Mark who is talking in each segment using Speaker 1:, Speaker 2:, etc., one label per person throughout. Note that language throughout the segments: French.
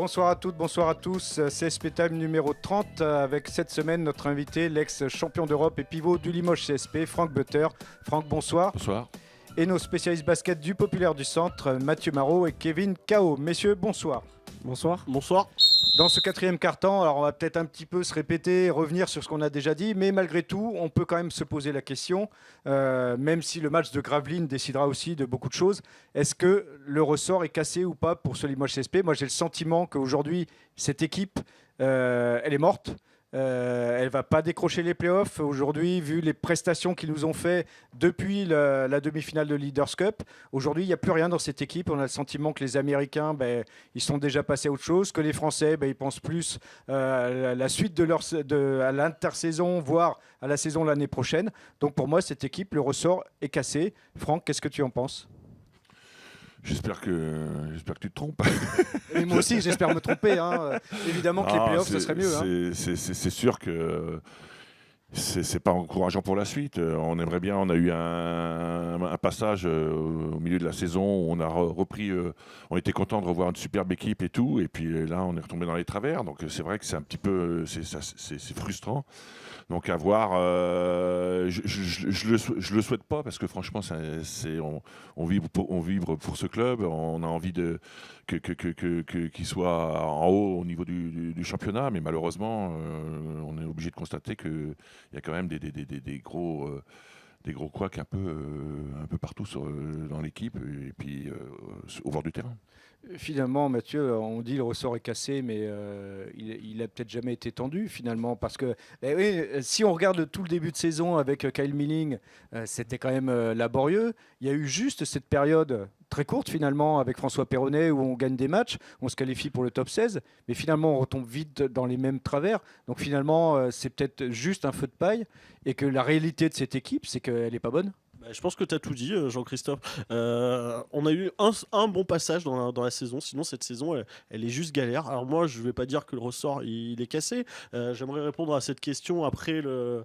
Speaker 1: Bonsoir à toutes, bonsoir à tous. CSP Time numéro 30 avec cette semaine notre invité, l'ex-champion d'Europe et pivot du Limoges CSP, Franck Butter. Franck, bonsoir.
Speaker 2: Bonsoir.
Speaker 1: Et nos spécialistes basket du Populaire du Centre, Mathieu Marot et Kevin Cao. Messieurs, bonsoir.
Speaker 3: Bonsoir.
Speaker 4: Bonsoir.
Speaker 1: Dans ce quatrième quart-temps, alors on va peut-être un petit peu se répéter, revenir sur ce qu'on a déjà dit, mais malgré tout, on peut quand même se poser la question, même si le match de Gravelines décidera aussi de beaucoup de choses, est-ce que le ressort est cassé ou pas pour ce Limoges CSP ? Moi j'ai le sentiment qu'aujourd'hui, cette équipe, elle est morte. Elle ne va pas décrocher les playoffs. Aujourd'hui, vu les prestations qu'ils nous ont fait depuis la demi-finale de Leaders Cup, aujourd'hui, il n'y a plus rien dans cette équipe. On a le sentiment que les Américains, ils sont déjà passés à autre chose, que les Français, ils pensent plus à la suite à l'intersaison, voire à la saison l'année prochaine. Donc pour moi, cette équipe, le ressort est cassé. Franck, qu'est-ce que tu en penses ?
Speaker 2: J'espère que tu te trompes.
Speaker 1: Et moi aussi, j'espère me tromper. Évidemment que les playoffs, ce serait mieux.
Speaker 2: C'est sûr que c'est pas encourageant pour la suite. On aimerait bien. On a eu un passage au milieu de la saison où on a repris. On était content de revoir une superbe équipe et tout. Et puis là, on est retombé dans les travers. Donc c'est vrai que c'est un petit peu, c'est frustrant. Donc à voir, je le souhaite pas parce que franchement, on vibre pour ce club, on a envie qu'il soit en haut au niveau du championnat, mais malheureusement, on est obligé de constater qu'il y a quand même des gros couacs un peu partout dans l'équipe et puis au bord du terrain.
Speaker 1: Finalement, Mathieu, on dit le ressort est cassé, mais il a peut-être jamais été tendu finalement, parce que si on regarde tout le début de saison avec Kyle Milling, c'était quand même laborieux. Il y a eu juste cette période très courte finalement avec François Perronnet où on gagne des matchs, on se qualifie pour le top 16, mais finalement on retombe vite dans les mêmes travers. Donc finalement, c'est peut-être juste un feu de paille et que la réalité de cette équipe, c'est qu'elle n'est pas bonne.
Speaker 4: Je pense que tu as tout dit, Jean-Christophe. On a eu un bon passage dans la saison. Sinon, cette saison, elle est juste galère. Alors moi, je ne vais pas dire que le ressort il est cassé. J'aimerais répondre à cette question après le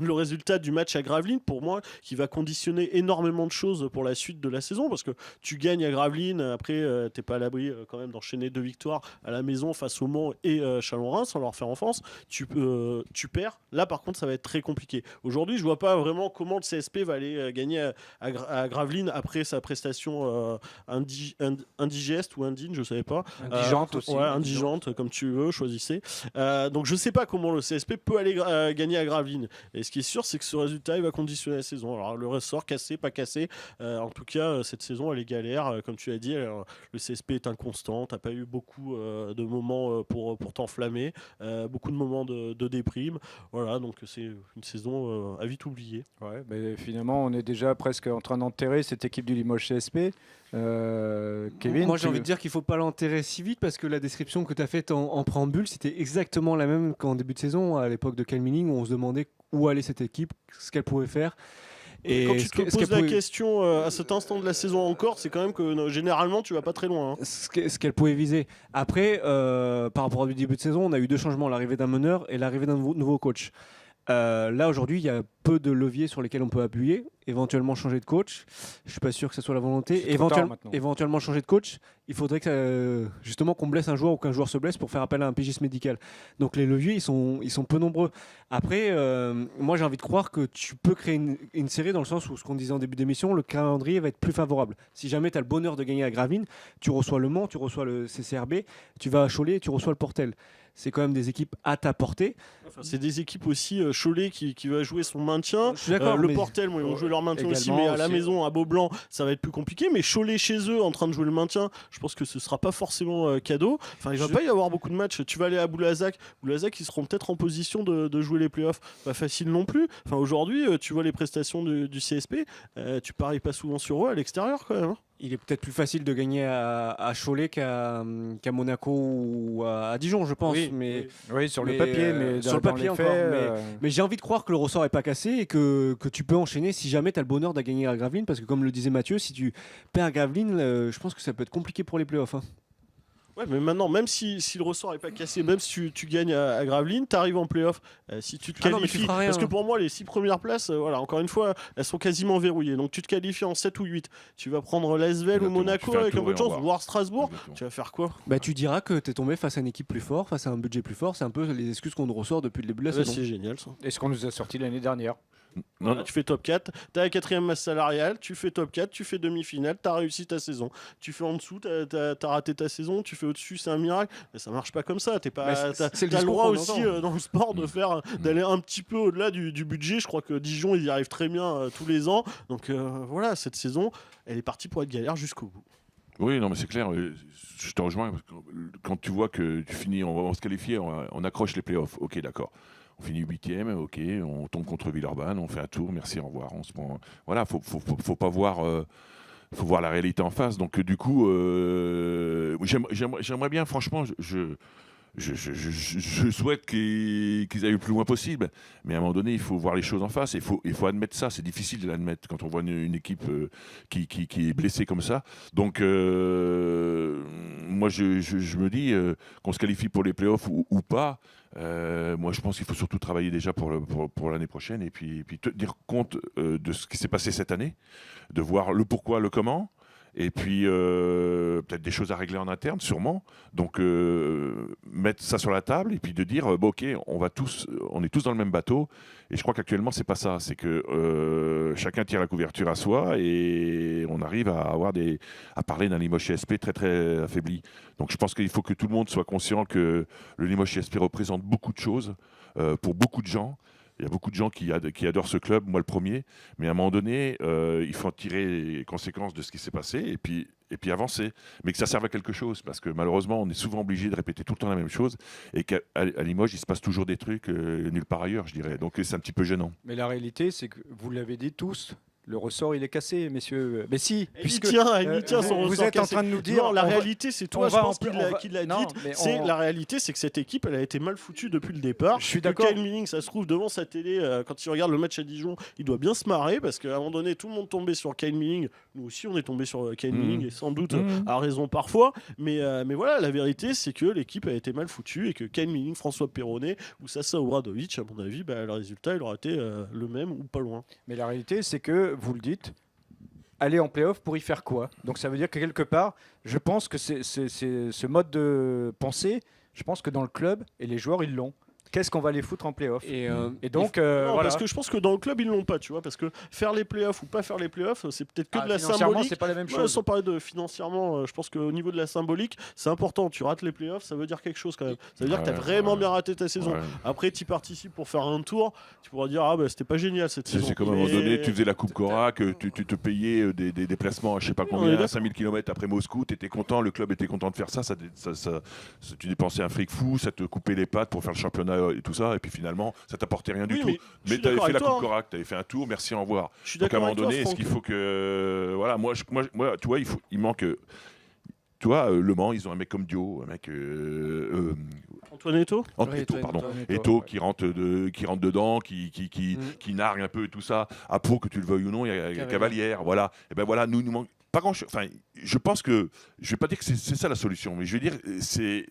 Speaker 4: résultat du match à Gravelines, pour moi, qui va conditionner énormément de choses pour la suite de la saison. Parce que tu gagnes à Gravelines, après, tu n'es pas à l'abri quand même d'enchaîner 2 victoires à la maison face au Mans et Chalon-Reims, sans leur faire offense. Tu perds. Là, par contre, ça va être très compliqué. Aujourd'hui, je ne vois pas vraiment comment le CSP va aller gagner à Gravelines après sa prestation indigeste ou indigne, je ne savais pas.
Speaker 1: Indigente aussi.
Speaker 4: Ouais, indigente, comme tu veux, choisissez. Donc je ne sais pas comment le CSP peut aller gagner à Gravelines. Et ce qui est sûr, c'est que ce résultat, il va conditionner la saison. Alors le ressort, cassé, pas cassé. En tout cas, cette saison, elle est galère. Comme tu as dit, le CSP est inconstant. Tu n'as pas eu beaucoup de moments pour t'enflammer. Beaucoup de moments de déprime. Voilà, donc c'est une saison à vite oublier.
Speaker 1: Ouais, finalement, on est déjà presque en train d'enterrer cette équipe du Limoges CSP. Kevin,
Speaker 3: moi j'ai envie de dire qu'il ne faut pas l'enterrer si vite parce que la description que tu as faite en préambule, c'était exactement la même qu'en début de saison, à l'époque de Kyle Milling, où on se demandait où allait cette équipe, ce qu'elle pouvait faire.
Speaker 4: Et quand tu te poses la question à cet instant de la saison encore, c'est quand même que généralement tu vas pas très loin.
Speaker 3: Ce qu'elle pouvait viser. Après, par rapport au début de saison, on a eu 2 changements, l'arrivée d'un meneur et l'arrivée d'un nouveau coach. Là aujourd'hui, il y a peu de leviers sur lesquels on peut appuyer. Éventuellement changer de coach. Je suis pas sûr que ce soit la volonté. Éventuellement changer de coach. Il faudrait que justement qu'on blesse un joueur ou qu'un joueur se blesse pour faire appel à un pigiste médical. Donc les leviers, ils sont peu nombreux. Après, moi j'ai envie de croire que tu peux créer une série dans le sens où ce qu'on disait en début d'émission, le calendrier va être plus favorable. Si jamais tu as le bonheur de gagner à Gravelines, tu reçois le Mans, tu reçois le CCRB, tu vas à Cholet et tu reçois le Portel. C'est quand même des équipes à ta portée.
Speaker 4: Enfin, c'est des équipes aussi, Cholet qui va jouer son maintien.
Speaker 3: Je suis d'accord,
Speaker 4: le Portel, ils vont jouer leur maintien aussi, mais à la maison, à Beaublanc, ça va être plus compliqué. Mais Cholet chez eux, en train de jouer le maintien, je pense que ce sera pas forcément cadeau. Enfin, il va pas y avoir beaucoup de matchs. Tu vas aller à Boulazac, ils seront peut-être en position de jouer les playoffs. Pas facile non plus. Enfin, aujourd'hui, tu vois les prestations du CSP, tu paries pas souvent sur eux à l'extérieur quand même.
Speaker 3: Il est peut-être plus facile de gagner à Cholet qu'à Monaco ou à Dijon, je pense.
Speaker 1: Oui, sur le papier, mais
Speaker 3: sur le papier
Speaker 1: les
Speaker 3: encore.
Speaker 1: faits,
Speaker 3: mais j'ai envie de croire que le ressort n'est pas cassé et que tu peux enchaîner si jamais tu as le bonheur de gagner à Gravelines. Parce que comme le disait Mathieu, si tu perds à Gravelines, je pense que ça peut être compliqué pour les playoffs.
Speaker 4: Ouais, mais maintenant, même si le ressort n'est pas cassé, même si tu gagnes à Gravelines, tu arrives en playoff, si tu te
Speaker 3: Ah non, mais tu
Speaker 4: qualifies.
Speaker 3: feras rien.
Speaker 4: Parce que pour moi, les 6 premières places, voilà, encore une fois, elles sont quasiment verrouillées. Donc tu te qualifies en 7 ou 8. Tu vas prendre l'Asvel ou
Speaker 2: Exactement, tu
Speaker 4: Monaco
Speaker 2: fais un
Speaker 4: avec un
Speaker 2: tour
Speaker 4: peu de
Speaker 2: et
Speaker 4: chance,
Speaker 2: au revoir.
Speaker 4: voire Strasbourg.
Speaker 2: Exactement.
Speaker 4: Tu vas faire quoi?
Speaker 3: Bah, tu diras que tu es tombé face à une équipe plus forte, face à un budget plus fort. C'est un peu les excuses qu'on nous ressort depuis le début de la
Speaker 4: Ouais,
Speaker 3: saison.
Speaker 4: c'est génial ça.
Speaker 1: Et ce qu'on nous a sorti l'année dernière.
Speaker 2: Non,
Speaker 4: Voilà, tu fais top 4, tu as la 4e masse salariale, tu fais top 4, tu fais demi-finale, tu as réussi ta saison. Tu fais en dessous, tu as raté ta saison, tu fais au-dessus, c'est un miracle. Mais ça marche pas comme ça.
Speaker 3: Mais
Speaker 4: T'as
Speaker 3: c'est le
Speaker 4: le
Speaker 3: discours
Speaker 4: droit
Speaker 3: qu'on
Speaker 4: aussi
Speaker 3: entend.
Speaker 4: dans le sport d'aller un petit peu au-delà du budget. Je crois que Dijon, ils y arrivent très bien tous les ans. Donc voilà, cette saison, elle est partie pour être galère jusqu'au bout.
Speaker 2: Oui, non, mais c'est clair. Je te rejoins. Parce que quand tu vois que tu finis, on va se qualifier, on accroche les playoffs. Ok, d'accord. On finit 8e, ok. On tombe contre Villeurbanne, on fait un tour, merci, au revoir. On se prend. Voilà, faut pas voir. Faut voir la réalité en face. Donc du coup, j'aimerais bien, franchement, je souhaite qu'ils aillent le plus loin possible, mais à un moment donné, il faut voir les choses en face. Il faut admettre ça. C'est difficile de l'admettre quand on voit une équipe qui est blessée comme ça. Donc, moi, je me dis qu'on se qualifie pour les playoffs ou pas. Moi, je pense qu'il faut surtout travailler déjà pour l'année prochaine et puis tenir compte de ce qui s'est passé cette année, de voir le pourquoi, le comment. Et puis, peut-être des choses à régler en interne, sûrement. Donc, mettre ça sur la table et puis de dire, bon, ok, on est tous dans le même bateau. Et je crois qu'actuellement, c'est pas ça. C'est que chacun tire la couverture à soi et on arrive à parler d'un Limoges CSP très, très affaibli. Donc, je pense qu'il faut que tout le monde soit conscient que le Limoges CSP représente beaucoup de choses pour beaucoup de gens. Il y a beaucoup de gens qui adorent ce club, moi le premier, mais à un moment donné, il faut en tirer les conséquences de ce qui s'est passé et puis avancer. Mais que ça serve à quelque chose, parce que malheureusement, on est souvent obligé de répéter tout le temps la même chose et qu'à Limoges, il se passe toujours des trucs nulle part ailleurs, je dirais. Donc c'est un petit peu gênant.
Speaker 1: Mais la réalité, c'est que vous l'avez dit tous, le ressort il est cassé, messieurs. Mais si,
Speaker 4: Il
Speaker 1: puisque
Speaker 4: y tient son
Speaker 1: vous
Speaker 4: ressort
Speaker 1: êtes en
Speaker 4: cassé.
Speaker 1: train de nous dire.
Speaker 4: Non, la
Speaker 1: on va-
Speaker 4: réalité, c'est toi,
Speaker 1: on
Speaker 4: je
Speaker 1: va
Speaker 4: pense,
Speaker 1: en- on va-
Speaker 4: qui l'a
Speaker 1: non,
Speaker 4: dit.
Speaker 1: mais
Speaker 4: La réalité, c'est que cette équipe, elle a été mal foutue depuis le départ.
Speaker 1: Je suis
Speaker 4: Que
Speaker 1: d'accord.
Speaker 4: Kyle Milling, ça se trouve devant sa télé, quand il regarde le match à Dijon, il doit bien se marrer parce qu'à un moment donné, tout le monde tombait sur Kyle Milling. Nous aussi, on est tombé sur Kyle Milling et sans doute à raison parfois. Mais voilà, la vérité, c'est que l'équipe a été mal foutue et que Kyle Milling, François Perronnet ou Sasa Obradovic, à mon avis, le résultat, il aurait été le même ou pas loin.
Speaker 1: Mais la réalité, c'est que, vous le dites, aller en playoff pour y faire quoi? Donc ça veut dire que quelque part, je pense que c'est ce mode de pensée, je pense que dans le club, et les joueurs, ils l'ont. Qu'est-ce qu'on va les foutre en playoff? Et donc,
Speaker 4: Non,
Speaker 1: voilà.
Speaker 4: parce que je pense que dans le club, ils l'ont pas, tu vois, parce que faire les playoffs ou pas faire les playoffs, c'est peut-être que de la
Speaker 1: financièrement,
Speaker 4: symbolique.
Speaker 1: c'est pas la même
Speaker 4: Ouais,
Speaker 1: chose.
Speaker 4: sans parler de financièrement, je pense qu'au niveau de la symbolique, c'est important. Tu rates les playoffs, ça veut dire quelque chose quand même. Ça veut dire que tu as vraiment bien raté ta saison.
Speaker 2: Ouais.
Speaker 4: Après, tu participes pour faire un tour, tu pourras dire, ah bah c'était pas génial cette saison.
Speaker 2: C'est comme à un moment donné, tu faisais la Coupe Cora, que tu te payais des déplacements à je sais pas
Speaker 4: Oui, on est
Speaker 2: combien,
Speaker 4: d'accord.
Speaker 2: à 5000 km après Moscou, tu étais content, le club était content de faire ça, tu dépensais un fric fou, ça te coupait les pattes pour faire le championnat et tout ça, et puis finalement, ça t'apportait rien du
Speaker 4: Oui,
Speaker 2: tout.
Speaker 4: mais je
Speaker 2: Mais
Speaker 4: suis
Speaker 2: tu avais
Speaker 4: d'accord
Speaker 2: fait la
Speaker 4: avec toi,
Speaker 2: Coupe Cora, tu avais fait un tour, merci, au revoir.
Speaker 4: Je suis
Speaker 2: Donc à un
Speaker 4: d'accord
Speaker 2: moment
Speaker 4: avec toi,
Speaker 2: donné, est-ce
Speaker 4: Franck.
Speaker 2: qu'il faut que. Voilà, moi, tu vois, il manque. Tu vois, Le Mans, ils ont un mec comme Dio, un mec.
Speaker 4: Antoine Eto'o
Speaker 2: Eto'o, pardon.
Speaker 1: Antoine
Speaker 2: Eto'o
Speaker 1: ouais.
Speaker 2: qui rentre dedans, qui nargue un peu et tout ça. À Pau, que tu le veuilles ou non, il y a Cavalière, voilà. Et ben voilà, nous manque pas grand chose. Enfin, je pense que. Je vais pas dire que c'est ça la solution, mais je veux dire, c'est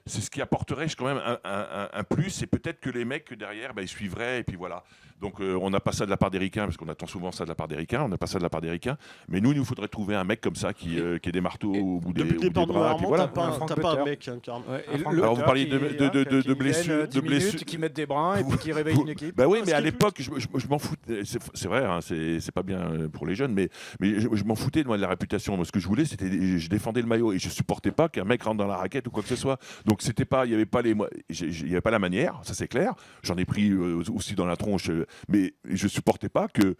Speaker 2: ce qui apporterait quand même un plus, et peut-être que les mecs derrière, ils suivraient, et puis voilà. Donc on n'a pas ça de la part des Ricains, parce qu'on attend souvent ça de la part des Ricains, on n'a pas ça de la part des Ricains, mais nous, il nous faudrait trouver un mec comme ça qui ait des marteaux au bout des,
Speaker 4: Depuis le
Speaker 2: au bout des
Speaker 4: départ de
Speaker 2: bras, et puis
Speaker 4: Noirmont,
Speaker 2: voilà.
Speaker 4: t'as pas un mec, hein, carrément.
Speaker 3: Ouais,
Speaker 1: Un
Speaker 3: et
Speaker 1: Franck
Speaker 3: le-
Speaker 2: Alors, vous
Speaker 1: Butter
Speaker 2: parliez
Speaker 1: qui,
Speaker 2: de
Speaker 1: qui
Speaker 2: blessures-
Speaker 1: viennent 10
Speaker 2: de blessures.
Speaker 1: minutes, qui mettent des brins et puis qui réveillent une équipe.
Speaker 2: Bah oui,
Speaker 4: Non,
Speaker 2: mais
Speaker 4: ce
Speaker 2: à
Speaker 4: qui est
Speaker 2: l'époque, je m'en fous. C'est vrai, hein, c'est pas bien pour les jeunes, mais je m'en foutais moi, de la réputation. Moi, ce que je voulais, c'était je défendais le maillot et je supportais pas qu'un mec rentre dans la raquette ou quoi que ce soit. Donc c'était pas, il y avait pas il y avait pas la manière, ça c'est clair. J'en ai pris aussi dans la tronche, mais je supportais pas que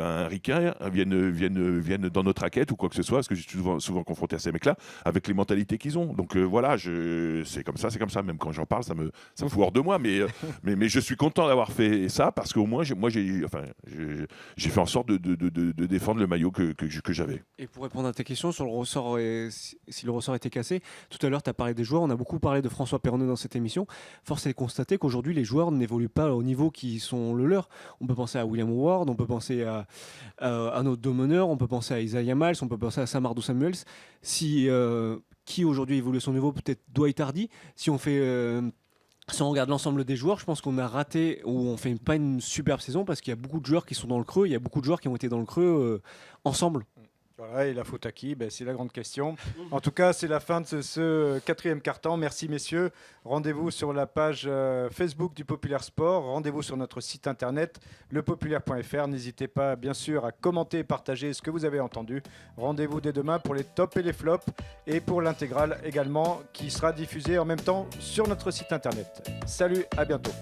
Speaker 2: un ricain vienne dans notre raquette ou quoi que ce soit, parce que je suis souvent confronté à ces mecs-là avec les mentalités qu'ils ont. Donc voilà, c'est comme ça. Même quand j'en parle, ça me fout hors de moi, mais je suis content d'avoir fait ça parce qu'au moins j'ai fait en sorte de défendre le maillot que j'avais.
Speaker 3: Et pour répondre à ta question sur le ressort, si le ressort était cassé, tout à l'heure tu as parlé des joueurs, on a beaucoup parlé de François Perronnet dans cette émission. Force est de constater qu'aujourd'hui les joueurs n'évoluent pas au niveau qui sont le leur. On peut penser à William Ward, on peut penser à nos deux meneurs, on peut penser à Isaiah Miles, on peut penser à Samardo Samuels. Si qui aujourd'hui évolue à son niveau, peut-être Dwight Hardy. Si on regarde l'ensemble des joueurs, je pense qu'on a raté ou on fait pas une superbe saison parce qu'il y a beaucoup de joueurs qui sont dans le creux, il y a beaucoup de joueurs qui ont été dans le creux ensemble.
Speaker 1: Voilà, et la faute à qui? C'est la grande question. En tout cas, c'est la fin de ce quatrième quart-temps. Merci messieurs. Rendez-vous sur la page Facebook du Populaire Sport. Rendez-vous sur notre site internet lepopulaire.fr. N'hésitez pas bien sûr à commenter et partager ce que vous avez entendu. Rendez-vous dès demain pour les tops et les flops et pour l'intégrale également qui sera diffusée en même temps sur notre site internet. Salut, à bientôt.